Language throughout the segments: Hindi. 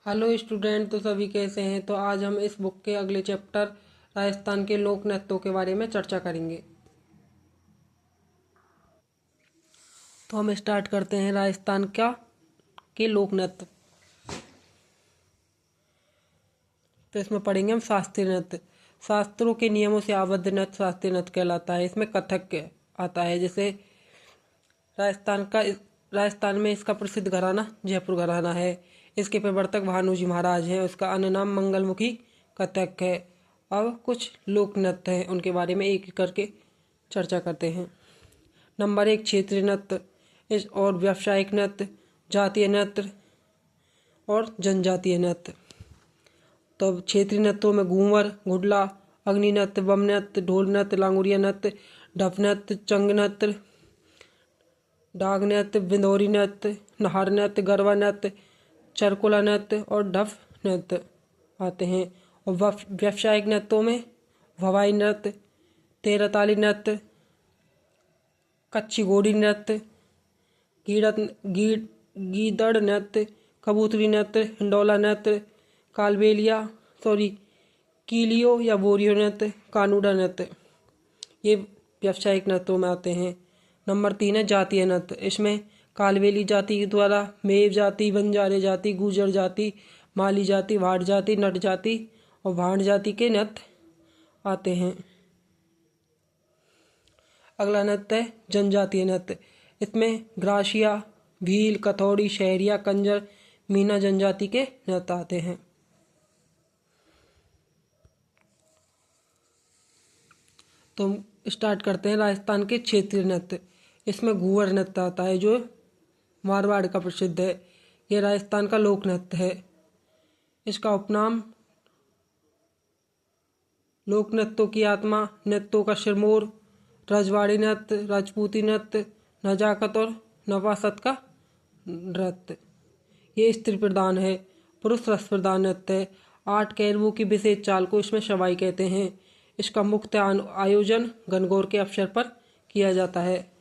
हेलो स्टूडेंट, तो सभी कैसे हैं। तो आज हम इस बुक के अगले चैप्टर राजस्थान के लोक नृत्यों के बारे में चर्चा करेंगे। तो हम स्टार्ट करते हैं राजस्थान के लोक नृत्य। तो इसमें पढ़ेंगे हम शास्त्रीय नृत्य। शास्त्रों के नियमों से आबद्ध नृत्य शास्त्रीय नृत्य कहलाता है। इसमें कथक आता है। जैसे राजस्थान में इसका प्रसिद्ध घराना जयपुर घराना है। इसके प्रवर्तक भानुजी महाराज हैं। उसका अन्य नाम मंगलमुखी कथक है। अब कुछ लोक नृत्य हैं, उनके बारे में एक एक करके चर्चा करते हैं। नंबर 1, क्षेत्रीय नृत्य और व्यावसायिक नृत्य, जातीय नृत्य और जनजातीय नृत्य। तो क्षेत्रीय नृत्यों में घूमर, घुडला, अग्नि नृत्य, बम नृत्य, ढोल नृत्य, लांगुरिया नृत्य, ढप नृत्य, चंग नृत्य, डाग नृत्य, बिंदौरी नृत्य, नहार नृत्य, गरबा नृत्य, चरकुला नृत्य और ढफ नृत्य आते हैं। और व्यावसायिक नृत्यों में भवाई नृत्य, तेरताली नृत्य, कच्ची घोड़ी नृत्य, गीदड़ नृत्य, कबूतरी नृत्य, हिंडोला नृत्य, कीलियो या बोरियो नृत्य, कानूडा नृत्य, ये व्यावसायिक नृत्यों में आते हैं। नंबर 3 है जातीय नृत्य। इसमें कालबेली जाति के द्वारा मेव जाति, बंजारे जाति, गुर्जर जाति, माली जाति, भाट जाति, नट जाति और भांड जाति के नृत्य आते हैं। अगला नृत्य है जनजातीय नृत्य। इसमें ग्रासिया, भील, कथौड़ी, शहरिया, कंजर, मीना जनजाति के नृत्य आते हैं। तो हम स्टार्ट करते हैं राजस्थान के क्षेत्रीय नृत्य। इसमें घूमर नृत्य आता है जो मारवाड़ का प्रसिद्ध है। यह राजस्थान का लोक नृत्य है। इसका उपनाम लोक नृत्यों की आत्मा, नृत्यों का सिरमौर, रजवाड़ी नृत्य, राजपूती नृत्य, नजाकत और नवासत का नृत्य। ये स्त्री प्रधान है। पुरुष रस प्रधान नृत्य है। 8 कैरवों की विशेष चाल को इसमें शवाई कहते हैं। इसका मुख्य आयोजन गणगौर के अवसर पर किया जाता है।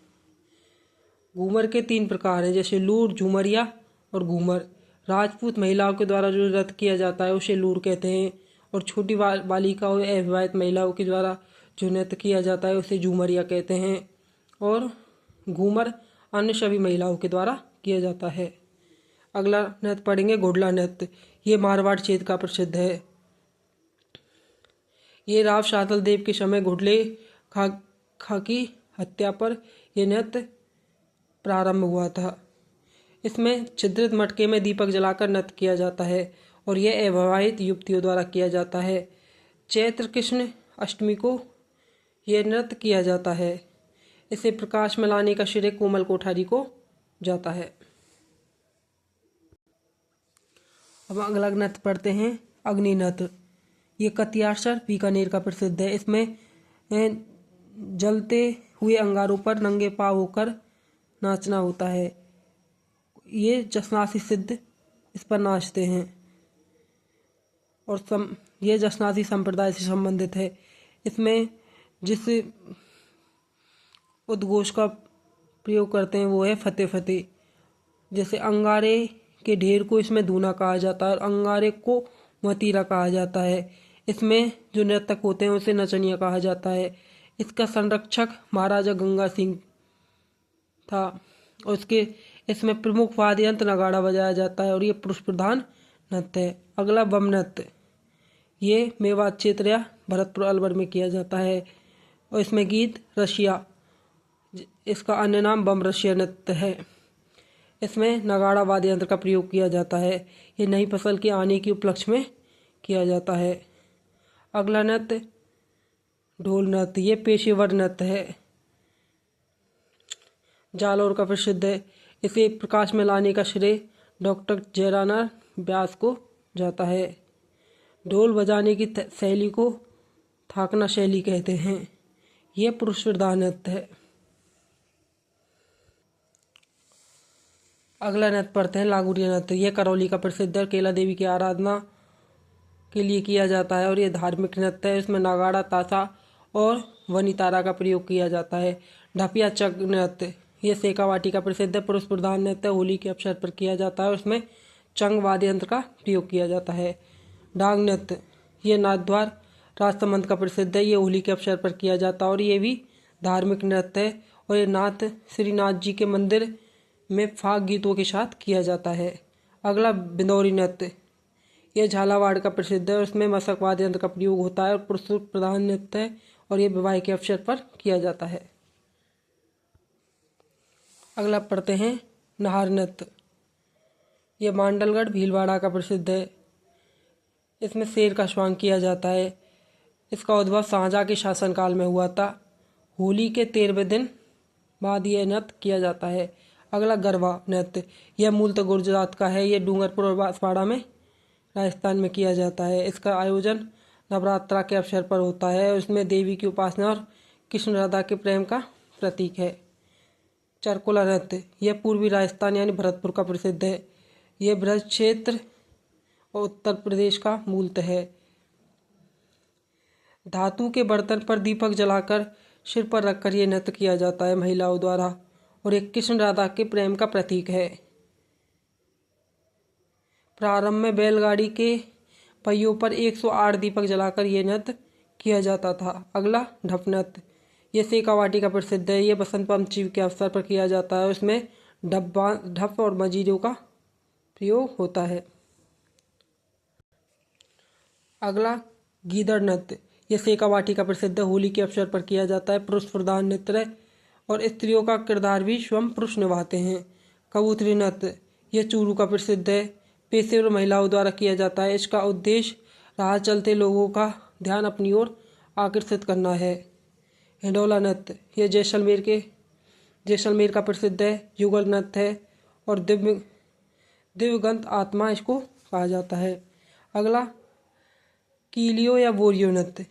घूमर के 3 प्रकार हैं, जैसे लूर, झूमरिया और घूमर। राजपूत महिलाओं के द्वारा जो नृत्य किया जाता है उसे लूर कहते हैं। और छोटी बालिकाओं या अविवाहित महिलाओं के द्वारा जो नृत्य किया जाता है उसे झूमरिया कहते हैं। और घूमर अन्य सभी महिलाओं के द्वारा किया जाता है। अगला नृत्य पढ़ेंगे घुडला नृत्य। ये मारवाड़ क्षेत्र का प्रसिद्ध है। ये राव शातल देव के समय घुडले खा की हत्या पर यह नृत्य प्रारंभ हुआ था। इसमें छिद्रित मटके में दीपक जलाकर नृत्य किया जाता है और यह अविवाहित युवतियों द्वारा किया जाता है। चैत्र कृष्ण अष्टमी को यह नृत्य किया जाता है। इसे प्रकाश में लाने का श्रेय कोमल कोठारी को जाता है। अब अगला नृत्य पढ़ते हैं अग्नि नृत्य। ये कतियासर बीकानेर का प्रसिद्ध है। इसमें जलते हुए अंगारों पर नंगे पांव होकर नाचना होता है। ये जसनासी सिद्ध इस पर नाचते हैं और ये जसनासी संप्रदाय से संबंधित है। इसमें जिस उद्घोष का प्रयोग करते हैं वो है फतेह फतेह। जैसे अंगारे के ढेर को इसमें धूना कहा जाता है और अंगारे को मतीरा कहा जाता है। इसमें जो नर्तक होते हैं उसे नचनिया कहा जाता है। इसका संरक्षक महाराजा गंगा सिंह था और इसमें प्रमुख वाद्य यंत्र नगाड़ा बजाया जाता है और ये पुरुष प्रधान नृत्य है। अगला बम नृत्य। ये मेवात क्षेत्र या भरतपुर अलवर में किया जाता है और इसमें गीत रसिया, इसका अन्य नाम बम रसिया नृत्य है। इसमें नगाड़ा वाद्य यंत्र का प्रयोग किया जाता है। ये नई फसल के आने के उपलक्ष्य में किया जाता है। अगला नृत्य ढोल नृत्य। ये पेशेवर नृत्य है, जालौर का प्रसिद्ध है। इसे प्रकाश में लाने का श्रेय डॉक्टर जयराना व्यास को जाता है। ढोल बजाने की शैली को थाकना शैली कहते हैं। यह पुरुष प्रधान नृत्य है। अगला नृत्य पढ़ते हैं लांगुरिया नृत्य। यह करौली का प्रसिद्ध है। केला देवी की आराधना के लिए किया जाता है और यह धार्मिक नृत्य है। इसमें नगाड़ा, ताशा और वनितारा का प्रयोग किया जाता है। ढपिया चक नृत्य। यह शेखावाटी का प्रसिद्ध है। पुरुष प्रधान नृत्य होली के अवसर पर किया जाता है। उसमें चंग वाद्य यंत्र का प्रयोग किया जाता है। डांग नृत्य, ये नाथद्वार राजसमंद का प्रसिद्ध है। ये होली के अवसर पर किया जाता है और ये भी धार्मिक नृत्य है और ये नाथ श्रीनाथ जी के मंदिर में फाग गीतों के साथ किया जाता है। अगला बिंदौरी नृत्य, यह झालावाड़ का प्रसिद्ध है और इसमें मशक वाद्य यंत्र का प्रयोग होता है और पुरुष प्रधान नृत्य है और ये विवाह के अवसर पर किया जाता है। अगला पढ़ते हैं नाहर नृत्य, यह मांडलगढ़ भीलवाड़ा का प्रसिद्ध है। इसमें शेर का स्वांग किया जाता है। इसका उद्भव शाहजहाँ के शासनकाल में हुआ था। होली के 13वें दिन बाद यह नृत्य किया जाता है। अगला गरबा नृत्य, यह मूलतः गुजरात का है। यह डूंगरपुर और बांसवाड़ा में राजस्थान में किया जाता है। इसका आयोजन नवरात्रा के अवसर पर होता है। इसमें देवी की उपासना और कृष्ण राधा के प्रेम का प्रतीक है। चरकुला नृत्य, यह पूर्वी राजस्थान यानी भरतपुर का प्रसिद्ध है। यह ब्रज क्षेत्र और उत्तर प्रदेश का मूलतः है। धातु के बर्तन पर दीपक जलाकर सिर पर रखकर यह नृत्य किया जाता है महिलाओं द्वारा और एक कृष्ण राधा के प्रेम का प्रतीक है। प्रारंभ में बैलगाड़ी के पहियों पर 108 दीपक जलाकर यह नृत्य किया जाता था। अगला ढप नृत्य, यह शेखावाटी का प्रसिद्ध है। यह बसंत पंचमी के अवसर पर किया जाता है। उसमें ढप और मजीरों का प्रयोग होता है। अगला गीदड़ नृत्य, यह शेखावाटी का प्रसिद्ध है। होली के अवसर पर किया जाता है। पुरुष प्रधान नृत्य है और स्त्रियों का किरदार भी स्वयं पुरुष निभाते हैं। कबूतरी नृत्य, यह चूरू का प्रसिद्ध है। पेशेवर महिलाओं द्वारा किया जाता है। इसका उद्देश्य राह चलते लोगों का ध्यान अपनी ओर आकर्षित करना है। हिंडोला नृत्य, यह जैसलमेर का प्रसिद्ध है। युगल नृत्य है और दिव्यगंत आत्मा इसको कहा जाता है। अगला कीलियो या बोरियो नृत्य,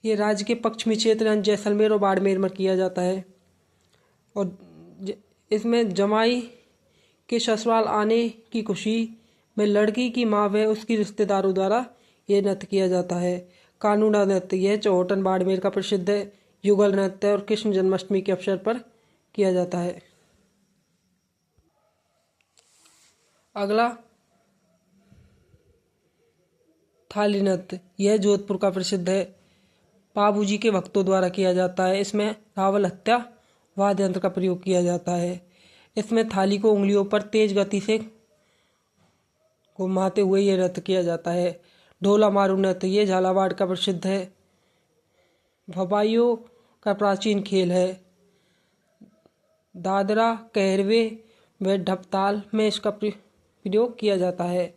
ये राज्य के पश्चिमी क्षेत्र जैसलमेर और बाड़मेर में किया जाता है और इसमें जमाई के ससुराल आने की खुशी में लड़की की माँ व उसकी रिश्तेदारों द्वारा यह नृत्य किया जाता है। कानूड़ा नृत्य, यह चौहटन बाड़मेर का प्रसिद्ध है। युगल नृत्य और कृष्ण जन्माष्टमी के अवसर पर किया जाता है। अगला थाली नृत्य, यह जोधपुर का प्रसिद्ध है। पाबूजी के भक्तों द्वारा किया जाता है। इसमें रावल हत्या वाद्य यंत्र का प्रयोग किया जाता है। इसमें थाली को उंगलियों पर तेज गति से घुमाते हुए यह नृत्य किया जाता है। ढोला मारू नृत्य, ये झालावाड़ का प्रसिद्ध है। भवाइयों का प्राचीन खेल है। दादरा, कहरवे व ढपताल में इसका प्रयोग किया जाता है।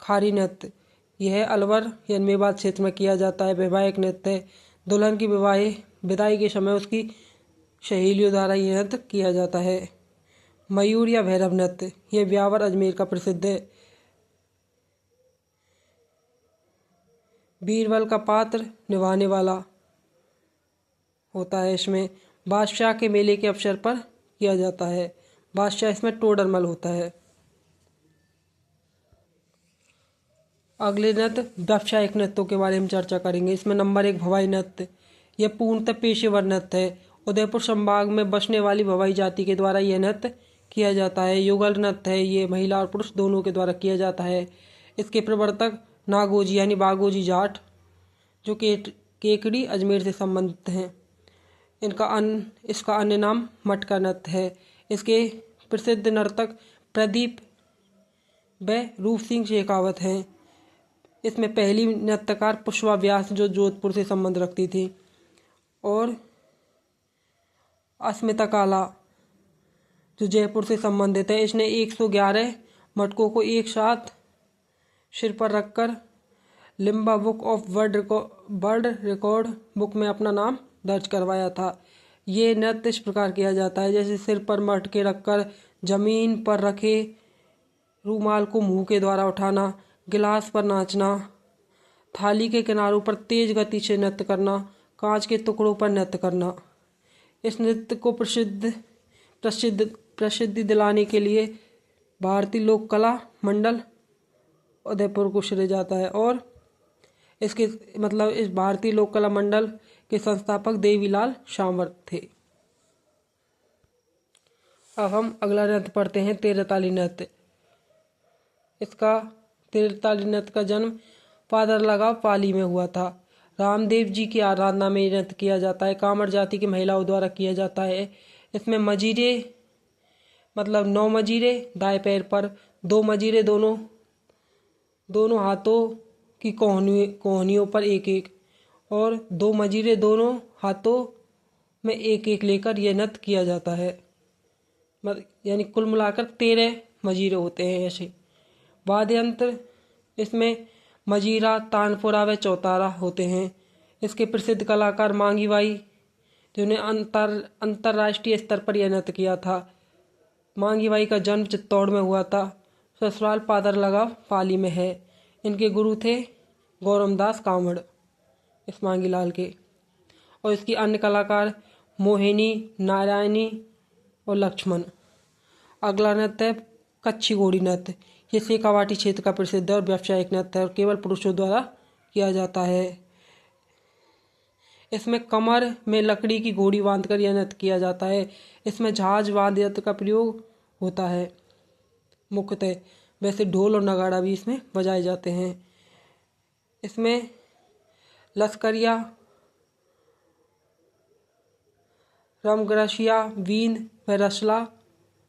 खारी नृत्य, यह अलवर या मेवात क्षेत्र में किया जाता है। वैवाहिक नृत्य है। दुल्हन की विदाई के समय उसकी सहेलियों द्वारा यह नृत्य किया जाता है। मयूर या भैरव नृत्य, यह ब्यावर अजमेर का प्रसिद्ध है। बीरबल का पात्र निभाने वाला होता है। इसमें बादशाह के मेले के अवसर पर किया जाता है। बादशाह इसमें टोडरमल होता है। अगले नृत्य व्यावसायिक नृत्यों के बारे में चर्चा करेंगे। इसमें नंबर 1 भवाई नृत्य, यह पूर्णतः पेशेवर नृत्य है। उदयपुर संभाग में बसने वाली भवाई जाति के द्वारा यह नृत्य किया जाता है। युगल नृत्य है, ये महिला और पुरुष दोनों के द्वारा किया जाता है। इसके प्रवर्तक नागोजी यानी बागोजी जाट जो केकड़ी अजमेर से संबंधित हैं। इसका अन्य नाम मटका नृत्य है। इसके प्रसिद्ध नर्तक प्रदीप व रूप सिंह शेखावत हैं। इसमें पहली नृत्यकार पुष्पा व्यास जो जोधपुर से संबंध रखती थी और अस्मिता काला जो जयपुर से संबंधित है। इसने 111 मटकों को एक साथ सिर पर रखकर Limba book of world record book में अपना नाम दर्ज करवाया था। ये नृत्य इस प्रकार किया जाता है जैसे सिर पर मटके रखकर जमीन पर रखे रूमाल को मुंह के द्वारा उठाना, गिलास पर नाचना, थाली के किनारों पर तेज गति से नृत्य करना, कांच के टुकड़ों पर नृत्य करना। इस नृत्य को प्रसिद्धि दिलाने के लिए भारतीय लोक कला मंडल उदयपुर को श्रेय जाता है और इस भारतीय लोक कला मंडल के संस्थापक देवीलाल शामवर्त थे। अब हम अगला नृत्य पढ़ते हैं तेरताली नृत्य। इसका तिरताली नृत्य का जन्म पादर लगाव पाली में हुआ था। रामदेव जी की आराधना में ये नृत्य किया जाता है। कामड़ जाति की महिलाओं द्वारा किया जाता है। इसमें मजीरे मतलब 9 मजीरे दाएं पैर पर, 2 मजीरे दोनों हाथों की कोहनियों पर एक एक, और 2 मजीरे दोनों हाथों में एक एक लेकर यह नृत्य किया जाता है। यानी कुल मिलाकर 13 मजीरे होते हैं ऐसे। वाद्य यंत्र इसमें मजीरा, तानपुरा व चौतारा होते हैं। इसके प्रसिद्ध कलाकार मांगी बाई, जिन्हें अंतर्राष्ट्रीय स्तर पर यह नृत्य किया था। मांगी बाई का जन्म चित्तौड़ में हुआ था। ससुराल पादर लगाव पाली में है। इनके गुरु थे गौरमदास कामड़ इस मांगी लाल के। और इसकी अन्य कलाकार मोहिनी, नारायणी और लक्ष्मण। अगला नृत्य है कच्छी घोड़ी नृत्य। ये शेखावाटी क्षेत्र का प्रसिद्ध और व्यावसायिक नृत्य है और केवल पुरुषों द्वारा किया जाता है। इसमें कमर में लकड़ी की घोड़ी बांधकर यह नृत्य किया जाता है। इसमें झांझ वाद्य यंत्र का प्रयोग होता है मुख्यतः। वैसे ढोल और नगाड़ा भी इसमें बजाए जाते हैं। इसमें लश्करिया, रमग्रशिया, वीण व रसला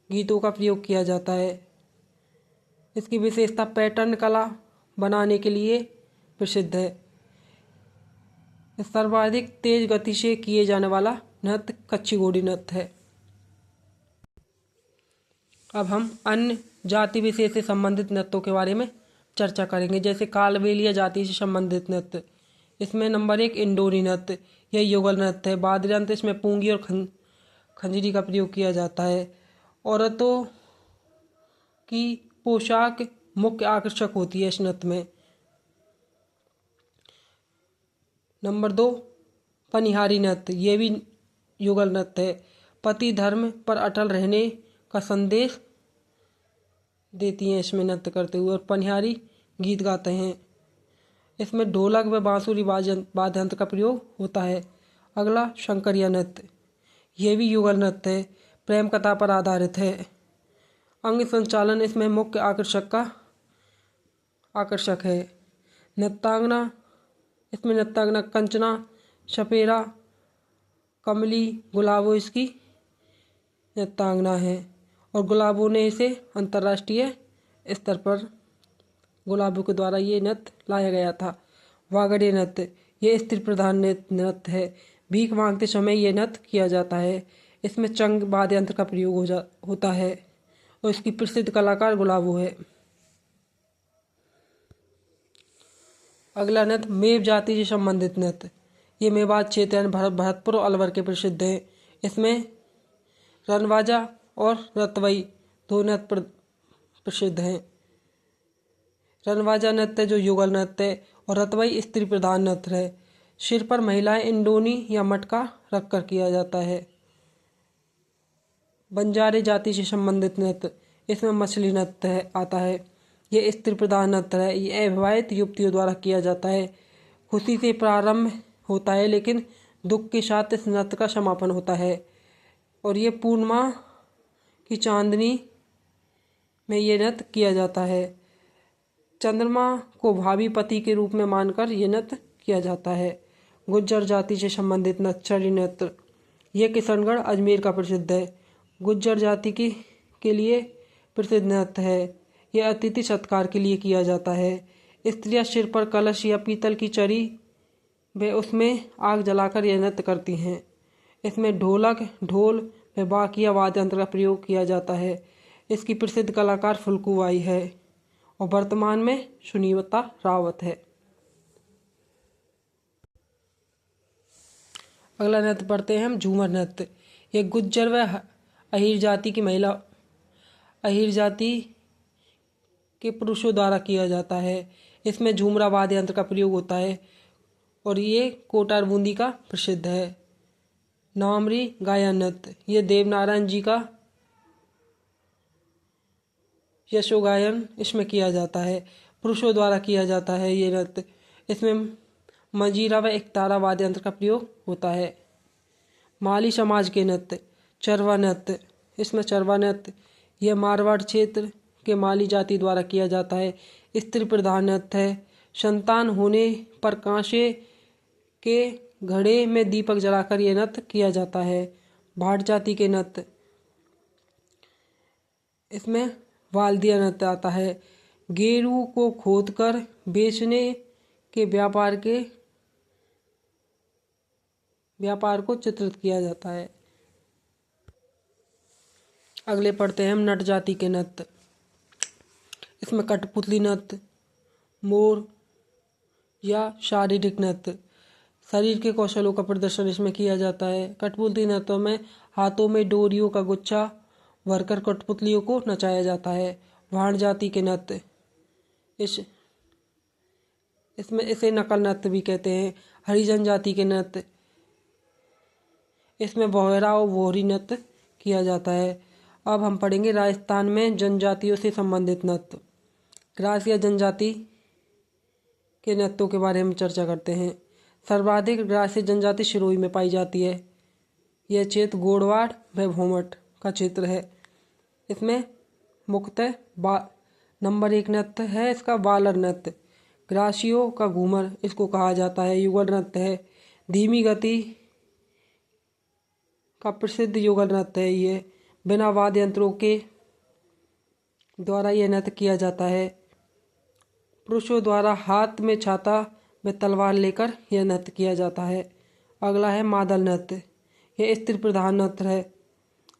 गीतों का प्रयोग किया जाता है। इसकी विशेषता पैटर्न कला बनाने के लिए प्रसिद्ध है। सर्वाधिक तेज गति से किए जाने वाला नृत्य कच्छी घोड़ी नृत्य है। अब हम अन्य जाति विशेष से संबंधित नृत्यों के बारे में चर्चा करेंगे, जैसे कालबेलिया जाति से संबंधित नृत्य। इसमें नंबर 1 इंडोरी नृत्य। यह युगल नृत्य है। वाद्य यंत्र इसमें पूंगी और खंजरी का प्रयोग किया जाता है। औरतों की पोशाक मुख्य आकर्षक होती है इस नृत्य में। नंबर 2 पनिहारी नृत्य। ये भी युगल नृत्य है। पति धर्म पर अटल रहने का संदेश देती हैं इसमें नृत्य करते हुए, और पनिहारी गीत गाते हैं। इसमें ढोलक व बांसुरी वाद्य यंत्र का प्रयोग होता है। अगला शंकरिया नृत्य। यह भी युगल नृत्य है। प्रेम कथा पर आधारित है। अंग संचालन इसमें मुख्य आकर्षक है। नृत्यांगना इसमें नृत्यांगना कंचना, सपेरा, कमली, गुलाबो इसकी नृत्यांगना है। और गुलाबो ने इसे अंतर्राष्ट्रीय स्तर पर गुलाबो के द्वारा ये नृत्य लाया गया था। वागड़े नृत्य ये स्त्री प्रधान नृत्य है। भीख मांगते समय ये नृत्य किया जाता है। इसमें चंग वाद्य यंत्र का प्रयोग होता है और इसकी प्रसिद्ध कलाकार गुलाबो है। अगला नृत्य मेव जाति से संबंधित नृत्य। ये मेवात क्षेत्र यानी भरतपुर और अलवर के प्रसिद्ध है। इसमें रनबाजा और रतवई दो नृत्य प्रसिद्ध हैं। रनबाजा नृत्य जो युगल नृत्य है और रतवई स्त्री प्रधान नृत्य है। सिर पर महिलाएं इंडोनी या मटका रखकर किया जाता है। बंजारे जाति से संबंधित नृत्य। इसमें मछली नृत्य आता है। ये स्त्री प्रधान नृत्य है। ये अविवाहित युवतियों द्वारा किया जाता है। खुशी से प्रारंभ होता है लेकिन दुख के साथ इस नृत्य का समापन होता है। और ये पूर्णिमा की चांदनी में ये नृत्य किया जाता है। चंद्रमा को भावी पति के रूप में मानकर ये नृत्य किया जाता है। गुज्जर जाति से संबंधित नक्सली नृत्य। ये किशनगढ़ अजमेर का प्रसिद्ध है। गुज्जर जाति के लिए प्रसिद्ध नृत्य है। यह अतिथि सत्कार के लिए किया जाता है। स्त्रियां सिर पर कलश या पीतल की चरी वे उसमें आग जलाकर यह नृत्य करती हैं। इसमें ढोलक, ढोल व बाकिया वाद्य यंत्र का प्रयोग किया जाता है। इसकी प्रसिद्ध कलाकार फुल्कू बाई है और वर्तमान में सुनीता रावत है। अगला नृत्य पढ़ते हैं हम झूमर नृत्य। ये गुज्जर व अहीर जाति की महिला अहीर जाति के पुरुषों द्वारा किया जाता है। इसमें झूमरा वाद्य यंत्र का प्रयोग होता है और ये कोटार बूंदी का प्रसिद्ध है। नामरी गायन नृत्य। ये देवनारायण जी का यशो गायन इसमें किया जाता है। पुरुषों द्वारा किया जाता है ये नृत्य। इसमें मंजीरा व एकतारा वाद्य यंत्र का प्रयोग होता है। माली समाज के नृत्य। चरवा नृत्य। इसमें चरवा नृत्य यह मारवाड़ क्षेत्र के माली जाति द्वारा किया जाता है। स्त्री प्रधान नृत्य है। संतान होने पर कांसे के घड़े में दीपक जलाकर यह नृत्य किया जाता है। भाट जाति के नृत्य, इसमें वाल्दिया नृत्य आता है। गेरू को खोदकर बेचने के व्यापार को चित्रित किया जाता है। अगले पढ़ते हैं हम नट जाति के नृत्य। इसमें कठपुतली नृत्य, मोर या शारीरिक नृत्य, शरीर के कौशलों का प्रदर्शन इसमें किया जाता है। कठपुतली नृत्यों में हाथों में डोरियों का गुच्छा भरकर कठपुतलियों को नचाया जाता है। भाट जाति के नृत्य, इसमें इसे नकल नृत्य भी कहते हैं। हरिजन जाति के नृत्य, इसमें बोहरा और बोहरी नृत्य किया जाता है। अब हम पढ़ेंगे राजस्थान में जनजातियों से संबंधित नृत्य। ग्रासिया जनजाति के नृत्यों के बारे में चर्चा करते हैं। सर्वाधिक ग्रासिया जनजाति सिरोही में पाई जाती है। यह क्षेत्र गोड़वाड़ व भोमट का क्षेत्र है। इसमें मुख्यतः नंबर 1 नृत्य है इसका बालर नृत्य। ग्रासियों का घूमर इसको कहा जाता है। युगल नृत्य है। धीमी गति का प्रसिद्ध युगल नृत्य है। ये बिना वाद्य यंत्रों के द्वारा यह नृत्य किया जाता है। पुरुषों द्वारा हाथ में छाता व तलवार लेकर यह नृत्य किया जाता है। अगला है मादल नृत्य। यह स्त्री प्रधान नृत्य है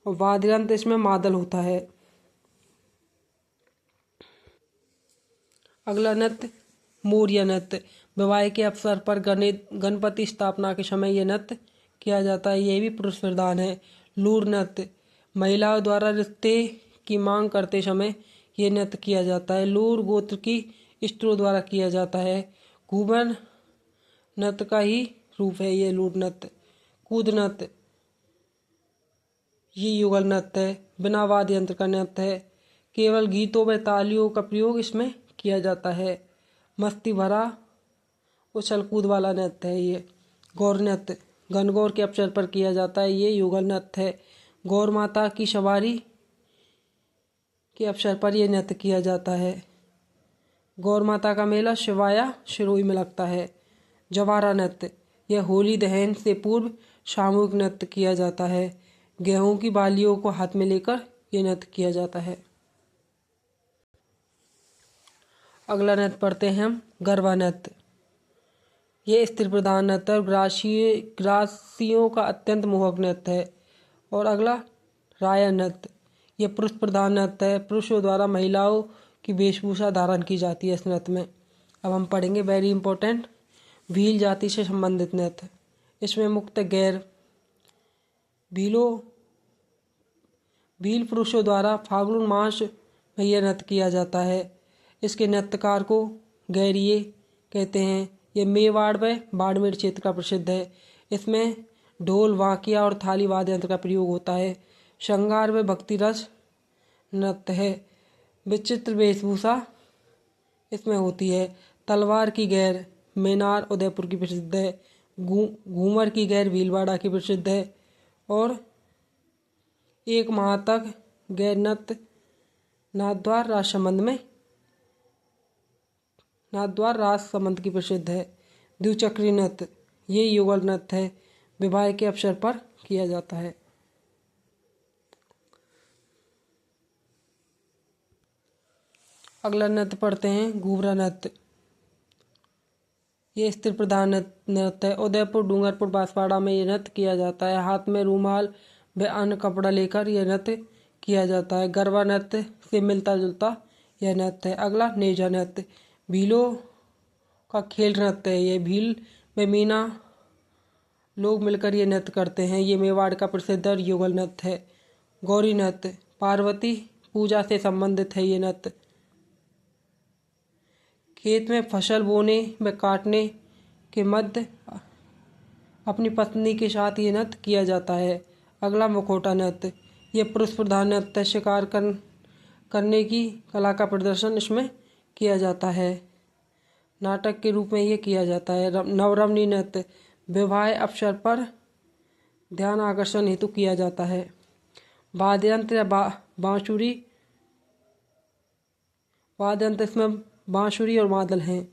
और वाद्य यंत्र इसमें मादल होता है। अगला नृत्य मोरिया नृत्य। विवाह के अवसर पर गणपति स्थापना के समय यह नृत्य किया जाता है। यह भी पुरुष प्रधान है। लूर नृत्य, महिलाओं द्वारा रिश्ते की मांग करते समय यह नृत्य किया जाता है। लूर गोत्र की स्त्रियों द्वारा किया जाता है। घूमर नृत्य का ही रूप है ये लूर नृत्य। कूद नृत्य, ये युगल नृत्य है। बिना वाद्य यंत्र का नृत्य है। केवल गीतों व तालियों का प्रयोग इसमें किया जाता है। मस्ती भरा उछल कूद वाला नृत्य है ये। गौर नृत्य, गणगौर के अवसर पर किया जाता है। ये युगल नृत्य है। गौर माता की सवारी के अवसर पर यह नृत्य किया जाता है। गौर माता का मेला शिवाया सिरोही में लगता है। जवारा नृत्य, यह होली दहन से पूर्व सामूहिक नृत्य किया जाता है। गेहूं की बालियों को हाथ में लेकर यह नृत्य किया जाता है। अगला नृत्य पढ़ते हैं हम गरबा नृत्य। यह स्त्री प्रधान नृत्य और ग्रासियों का अत्यंत मोहक नृत्य है। और अगला राया नृत्य, यह पुरुष प्रधान नृत्य है। पुरुषों द्वारा महिलाओं की वेशभूषा धारण की जाती है इस नृत्य में। अब हम पढ़ेंगे वेरी इंपॉर्टेंट भील जाति से संबंधित नृत्य। इसमें मुख्य गैर भील पुरुषों द्वारा फाल्गुन मास में यह नृत्य किया जाता है। इसके नृत्यकार को गैरिये कहते हैं। यह मेवाड़ व बाड़मेर क्षेत्र का प्रसिद्ध है। इसमें ढोल, वाकिया और थाली वाद्य यंत्र का प्रयोग होता है। श्रृंगार व भक्ति रस नृत्य है। विचित्र वेशभूषा इसमें होती है। तलवार की गैर मेनार उदयपुर की प्रसिद्ध है। घूमर की गैर भीलवाड़ा की प्रसिद्ध है। और 1 माह तक गैर नृत्य नाथद्वार राजसमंद की प्रसिद्ध है। द्विचक्री नृत्य, ये युगल नृत्य है। विवाह के अवसर पर किया जाता है। अगला नृत्य पढ़ते हैं घूमरा नृत्य। ये स्त्री प्रधान नृत्य है। उदयपुर, डूंगरपुर, बांसवाड़ा में यह नृत्य किया जाता है। हाथ में रूमाल व अन्य कपड़ा लेकर यह नृत्य किया जाता है। गरबा नृत्य से मिलता जुलता यह नृत्य है। अगला नेजा नृत्य, भीलों का खेल नृत्य है। यह भील व मीना लोग मिलकर ये नृत्य करते हैं। ये मेवाड़ का प्रसिद्ध और युगल नृत्य है। गौरी नृत्य, पार्वती पूजा से संबंधित है ये नृत्य। खेत में फसल बोने व काटने के मध्य अपनी पत्नी के साथ ये नृत्य किया जाता है। अगला मुखौटा नृत्य, ये पुरुष प्रधान नृत्य। शिकार करने की कला का प्रदर्शन इसमें किया जाता है। नाटक के रूप में ये किया जाता है। नवरमणी नृत्य, विवाह अवसर पर ध्यान आकर्षण हेतु किया जाता है। वाद्य यंत्र या बांसुरी वाद्य यंत्र इसमें बांसुरी और मादल हैं।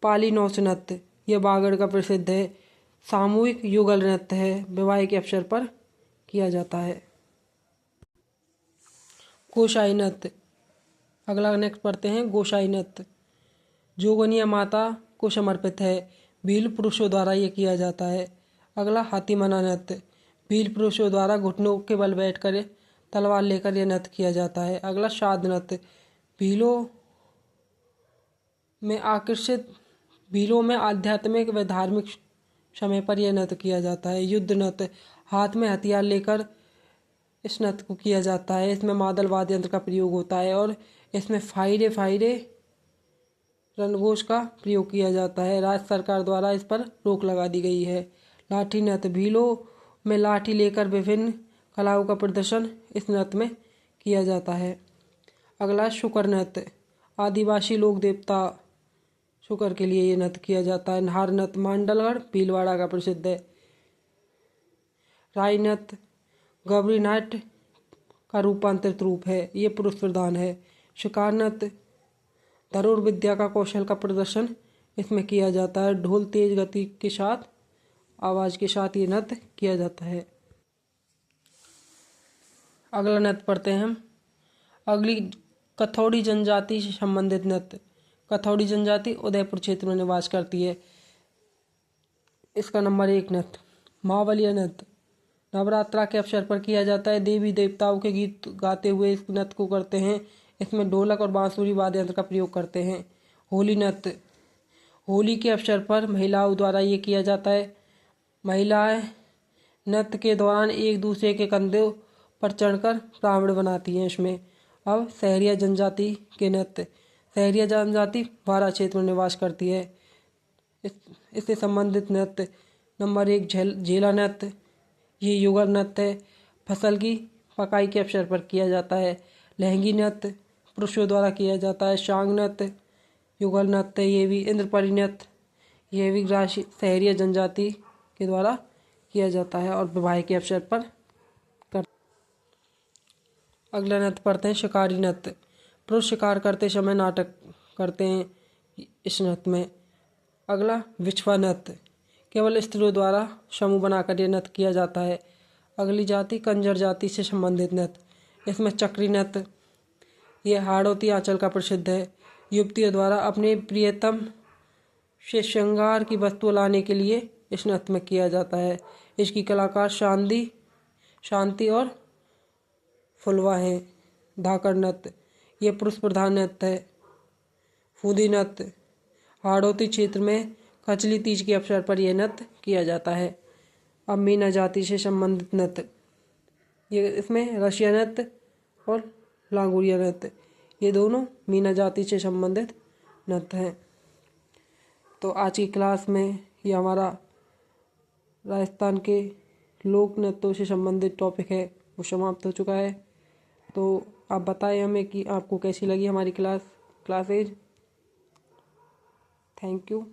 पाली नौच नृत्य ये बागड़ का प्रसिद्ध है। सामूहिक युगल नृत्य है, विवाह के अवसर पर किया जाता है। गोसाई नृत्य, अगला नेक्स्ट पढ़ते हैं गोसाई नृत्य। जोगनिया माता को समर्पित है, भील पुरुषों द्वारा ये किया जाता है। अगला हाथीमना नृत्य, भील पुरुषों द्वारा घुटनों के बल बैठकर तलवार लेकर यह नृत्य किया जाता है। अगला शाद नृत्य, भीलों में आध्यात्मिक व धार्मिक समय पर यह नृत्य किया जाता है। युद्ध नृत्य, हाथ में हथियार लेकर इस नृत्य को किया जाता है। इसमें मादल वाद्य यंत्र का प्रयोग होता है और इसमें फायरे रणघोष का प्रयोग किया जाता है। राज्य सरकार द्वारा इस पर रोक लगा दी गई है। लाठी नृत्य, भीलों में लाठी लेकर विभिन्न कलाओं का प्रदर्शन इस नृत्य में किया जाता है। अगला शुकर नृत्य, आदिवासी लोक देवता शुकर के लिए ये नृत्य किया जाता है। नार नृत्य मांडलगढ़ भीलवाड़ा का प्रसिद्ध है। राई नृत्य गौरी नाट्य का रूपांतरित रूप है, ये पुरुष प्रधान है। शिकार नृत्य धनुर्विद्या का कौशल का प्रदर्शन इसमें किया जाता है। ढोल तेज गति के साथ आवाज के साथ ये नृत्य किया जाता है। अगला नृत्य पढ़ते हैं हम। अगली कथौड़ी जनजाति से संबंधित नृत्य। कथौड़ी जनजाति उदयपुर क्षेत्र में निवास करती है। इसका नंबर 1 नृत्य महाबलिया नृत्य नवरात्रा के अवसर पर किया जाता है। देवी देवताओं के गीत गाते हुए इस नृत्य को करते हैं। इसमें ढोलक और बांसुरी वाद्य यंत्र का प्रयोग करते हैं। होली नृत्य होली के अवसर पर महिलाओं द्वारा ये किया जाता है। महिलाएं नृत्य के दौरान एक दूसरे के कंधों पर चढ़कर रावण बनाती हैं इसमें। अब सहरिया जनजाति के नृत्य। सहरिया जनजाति बारा क्षेत्र में निवास करती है। इससे संबंधित नृत्य नंबर 1 झेला नृत्य, ये युगल नृत्य है। फसल की पकाई के अवसर पर किया जाता है। लहंगी नृत्य पुरुषों द्वारा किया जाता है। शांग नृत्य युगल नृत्य, ये भी इंद्रपरी नृत्य, ये भी सहरिया जनजाति के द्वारा किया जाता है और विवाह के अवसर पर अगला नृत्य पढ़ते हैं शिकारी नृत्य। पुरुष शिकार करते समय नाटक करते हैं इस नृत्य में। अगला विछवा नृत्य, केवल स्त्रियों द्वारा समूह बनाकर यह नृत्य किया जाता है। अगली जाति कंजर जाति से संबंधित नृत्य। इसमें चक्री नृत्य, यह हाड़ौती आंचल का प्रसिद्ध है। युवतियों द्वारा अपने प्रियतम से श्रृंगार की वस्तु लाने के लिए इस नृत्य में किया जाता है। इसकी कलाकार शांति और फुलवा हैं। धाकड़ नृत्य, ये पुरुष प्रधान नृत्य है। फूदी नृत्य हाड़ौती क्षेत्र में कचली तीज के अवसर पर यह नृत्य किया जाता है। अब मीना जाति से संबंधित नृत्य, ये इसमें रसिया नृत्य और लांगुरिया नृत्य, ये दोनों मीना जाति से संबंधित नृत्य हैं। तो आज की क्लास में ये हमारा राजस्थान के लोक नृत्यों से संबंधित टॉपिक है वो समाप्त हो चुका है। तो आप बताएं हमें कि आपको कैसी लगी हमारी क्लासेज। Thank you.